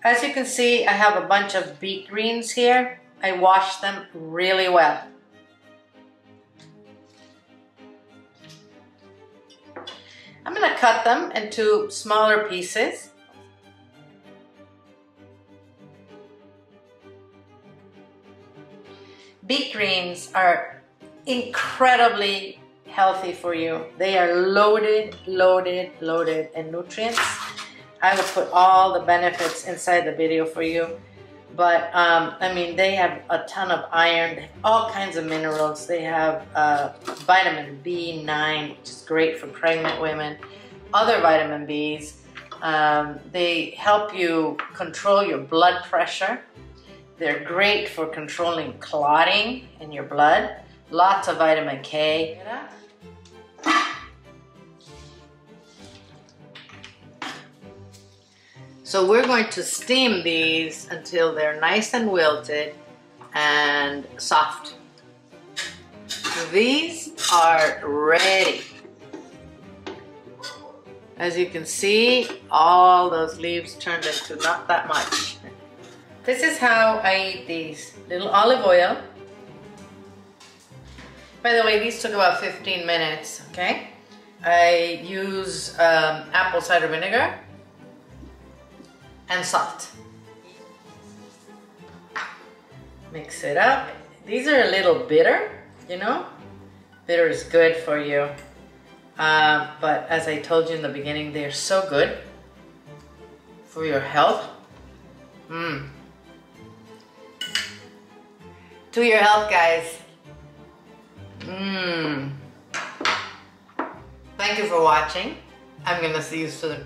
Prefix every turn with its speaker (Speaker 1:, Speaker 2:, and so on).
Speaker 1: As you can see, I have a bunch of beet greens here. I washed them really well. I'm going to cut them into smaller pieces. Beet greens are incredibly healthy for you. They are loaded in nutrients. I will put all the benefits inside the video for you. But I mean, they have a ton of iron, all kinds of minerals. They have vitamin B9, which is great for pregnant women, other vitamin Bs. They help you control your blood pressure. They're great for controlling clotting in your blood. Lots of vitamin K. So we're going to steam these until they're nice and wilted and soft. These are ready. As you can see, all those leaves turned into not that much. This is how I eat these. Little olive oil. By the way, these took about 15 minutes, okay? I use apple cider vinegar and salt. Mix it up. These are a little bitter, you know? Bitter is good for you. But as I told you in the beginning, they're so good for your health. To your health, guys. Thank you for watching. I'm gonna see you soon.